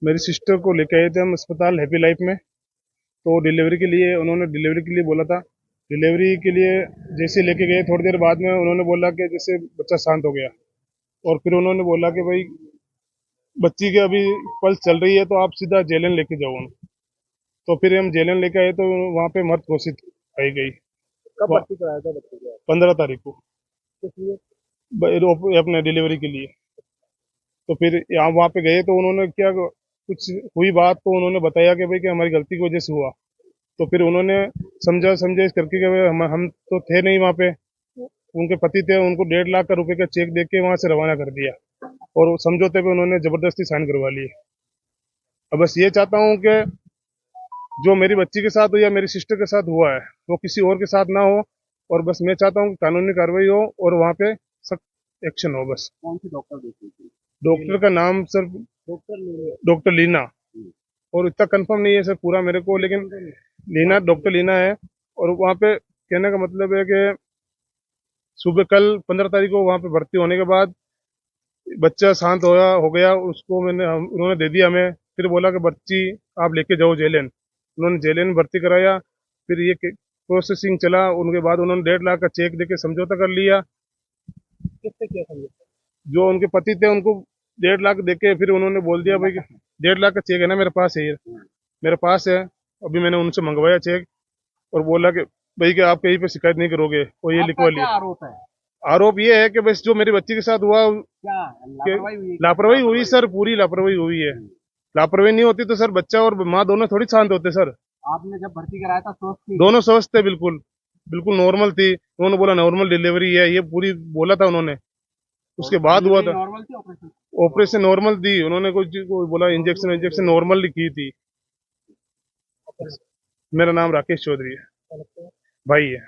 मेरी सिस्टर को लेके आए थे हम अस्पताल हैप्पी लाइफ में। तो डिलीवरी के लिए उन्होंने डिलीवरी के लिए बोला था। डिलीवरी के लिए जैसे लेके गए, थोड़ी देर बाद में उन्होंने बोला कि जैसे बच्चा शांत हो गया, और फिर उन्होंने बोला कि भाई बच्ची के अभी पल्स चल रही है तो आप सीधा जेलन लेके जाओ उनको। तो फिर हम जेलन लेके आए तो वहाँ पे मृत घोषित पाई गई। कब भर्ती कराया था बच्चे को? 15 तारीख को किस लिए? अपने डिलीवरी के लिए। तो फिर यहाँ वहाँ पे गए तो उन्होंने क्या, कुछ हुई बात तो उन्होंने बताया कि भाई कि हमारी गलती की वजह से हुआ। तो फिर उन्होंने समझा समझे करके कि भाई हम तो थे नहीं वहाँ पे, उनके पति थे, उनको 1.5 लाख रुपए का चेक दे के वहाँ से रवाना कर दिया, और वो समझौते पे उन्होंने जबरदस्ती साइन करवा लिए। अब बस ये चाहता हूँ कि जो मेरी बच्ची के साथ हो या मेरी सिस्टर के साथ हुआ है वो किसी और के साथ ना हो, और बस मैं चाहता हूँ कि कानूनी कार्रवाई हो और वहाँ पे सख्त एक्शन हो। बस कौन सी डॉक्टर देखी थी? डॉक्टर का नाम sir doctor Leena. Doctor Leena, और इतना कंफर्म नहीं है सर पूरा मेरे को, लेकिन लीना, डॉक्टर लीना है। और वहाँ पे कहने का मतलब है कि सुबह कल 15 तारीख को वहाँ पे भर्ती होने के बाद बच्चा शांत हो गया, उसको उन्होंने दे दिया हमें। फिर बोला कि बच्ची आप लेके जाओ जेलन। उन्होंने जेलन भर्ती कराया। फिर ये प्रोसेसिंग चला, उनके बाद उन्होंने 1.5 लाख का चेक देके समझौता कर लिया। किससे किया समझौता? जो उनके पति थे उनको 1.5 लाख देके फिर उन्होंने बोल दिया भाई कि 1.5 लाख का चेक है ना मेरे पास है, ये मेरे पास है, अभी मैंने उनसे मंगवाया चेक। और बोला कि भाई कि आप कहीं पे शिकायत नहीं करोगे, और ये लिखवा आपका लिया। क्या आरोप है? आरोप ये है कि बस जो मेरी बच्ची के साथ हुआ क्या कि लापरवाही हुई? लापरवाही हुई सर, पूरी लापरवाही हुई है। लापरवाही नहीं होती तो सर बच्चा और माँ दोनों थोड़ी शांत होते सर। आपने जब भर्ती कराया था स्वस्थ थी? दोनों स्वस्थ थे, बिल्कुल बिल्कुल नॉर्मल थी। उन्होंने बोला नॉर्मल डिलीवरी है, ये पूरी बोला था उन्होंने। उसके बाद हुआ था नॉर्मल थी ऑपरेशन? ऑपरेशन नॉर्मल दी उन्होंने, कोई बोला इंजेक्शन इंजेक्शन नॉर्मल की थी। मेरा नाम राकेश चौधरी है, भाई है।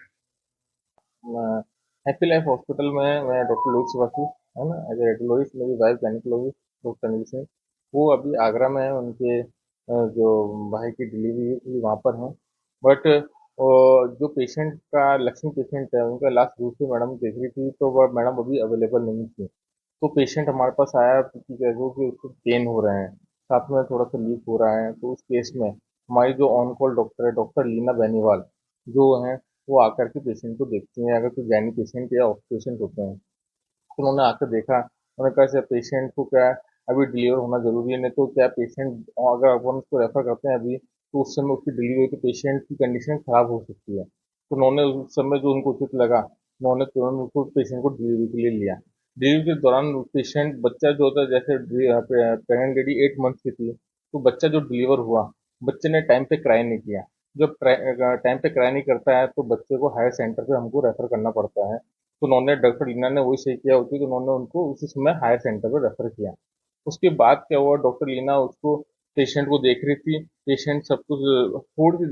हैप्पी लाइफ हॉस्पिटल में मैं डॉक्टर लोहित श्रीवास्तव, है ना, एज रेडियोलॉजिस्ट। मेरी wife gynaecologist doctor Anil Singh, वो अभी आगरा में है। उनके जो भाई की डिलीवरी है वहाँ पर हैं। बट जो पेशेंट का लक्ष्मी पेशेंट है, उनका लास्ट दूसरी मैडम देख रही थी, तो वह मैडम अभी अवेलेबल नहीं थी। तो पेशेंट हमारे पास आया कि उसको पेन हो रहे हैं, साथ में थोड़ा सा लीक हो रहा है। तो उस केस में हमारी जो ऑन कॉल डॉक्टर है, डॉक्टर लीना बेनीवाल, जो है वो आकर के पेशेंट को देखती हैं। अगर कोई गायनी पेशेंट या ऑफ पेशेंट होते हैं तो उन्होंने आकर देखा। उन्होंने कहा सर पेशेंट को क्या है, अभी डिलीवर होना जरूरी है, नहीं तो क्या पेशेंट अगर अपन उसको रेफर करते हैं अभी, तो उस समय उसकी डिलीवरी तो पेशेंट की कंडीशन खराब हो सकती है। तो उन्होंने उस समय जो उनको उचित लगा, उन्होंने तुरंत उसको पेशेंट को डिलीवरी के लिए लिया। डिलीवरी के दौरान पेशेंट बच्चा जो होता है, जैसे प्रेगनेंट लेडी 8 मंथ की थी, तो बच्चा जो डिलीवर हुआ, बच्चे ने टाइम पे क्राई नहीं किया। जब टाइम पे क्राई नहीं करता है तो बच्चे को हायर सेंटर पे हमको रेफर करना पड़ता है। तो उन्होंने डॉक्टर लीना ने वही सही किया होती, तो उन्होंने उनको उसी समय हायर सेंटर पर रेफर किया। उसके बाद क्या हुआ, डॉक्टर लीना उसको पेशेंट को देख रही थी। पेशेंट सब कुछ फूड की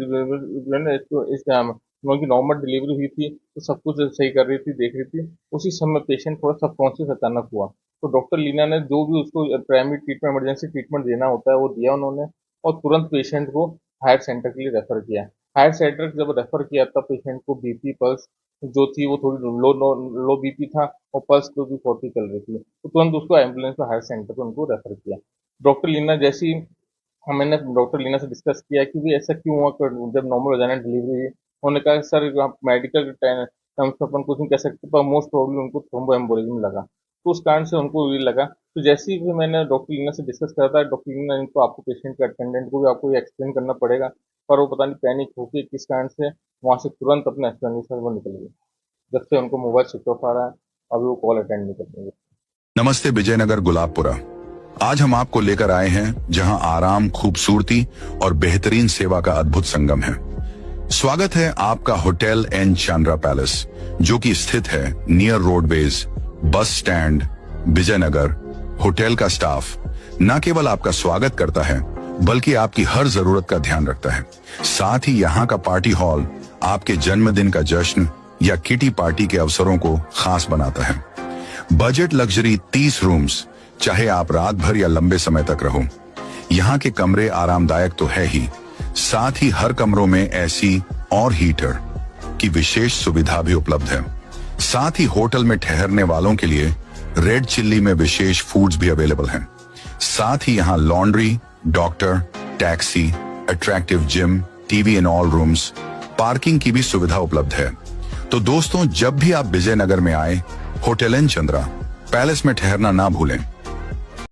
उनकी नॉर्मल डिलीवरी हुई थी, तो सब कुछ सही कर रही थी, देख रही थी। उसी समय पेशेंट थोड़ा सबकॉन्शियस अचानक हुआ। तो डॉक्टर लीना ने जो भी उसको प्राइमरी ट्रीटमेंट, इमरजेंसी ट्रीटमेंट देना होता है वो दिया उन्होंने, और तुरंत पेशेंट को हायर सेंटर के लिए रेफर किया। हायर सेंटर जब रेफर किया तब पेशेंट को बीपी पल्स जो थी वो थोड़ी लो बीपी था, और पल्स तो भी 40 चल रही थी। तो तुरंत उसको एम्बुलेंस में हायर सेंटर पे उनको रेफर किया। डॉक्टर लीना जैसी मैंने डॉक्टर लीना से डिस्कस किया कि भी ऐसा क्यों हुआ, जब नॉर्मल वजाइनल डिलीवरी हुई। उन्होंने कहा सर आप मेडिकल टर्म्स में अपन कुछ नहीं कह सकते, पर मोस्ट प्रॉब्लम उनको थ्रोम्बोएम्बोलिज्म लगा। तो उस कारण से उनको ये लगा। तो जैसे ही मैंने डॉक्टर लीना से डिस्कस करा था, डॉक्टर लीना इनको आपको पेशेंट के अटेंडेंट को भी आपको ये एक्सप्लेन करना पड़ेगा, पर वो पता नहीं पैनिक होकर किस कारण से वहां से तुरंत अपने एक्सप्लेनेशन वो निकल गए। जब से उनको मोबाइल स्विच ऑफ आ रहा है, अभी वो कॉल अटेंड नहीं कर पाएंगे। नमस्ते विजयनगर गुलाबपुरा। आज हम आपको लेकर आए हैं जहां आराम, खूबसूरती और बेहतरीन सेवा का अद्भुत संगम है। स्वागत है आपका होटल एन चांद्रा पैलेस, जो कि स्थित है near roadways, bus stand, Vijayanagar. Hotel का स्टाफ न केवल आपका स्वागत करता है बल्कि आपकी हर जरूरत का ध्यान रखता है। साथ ही यहाँ का पार्टी हॉल आपके जन्मदिन का जश्न या किटी पार्टी के अवसरों को खास बनाता है। बजट लग्जरी 30 रूम्स, चाहे आप रात भर या लंबे समय तक रहो। यहाँ के कमरे आरामदायक तो है ही, साथ ही हर कमरों में एसी और हीटर की विशेष सुविधा भी उपलब्ध है। साथ ही होटल में ठहरने वालों के लिए रेड चिल्ली में विशेष फूड्स भी अवेलेबल हैं। साथ ही यहाँ laundry, doctor, taxi, attractive gym, TV in all rooms, parking की भी सुविधा उपलब्ध है। तो दोस्तों, जब भी आप विजयनगर में आए, होटल एन चंद्रा पैलेस में ठहरना ना भूलें।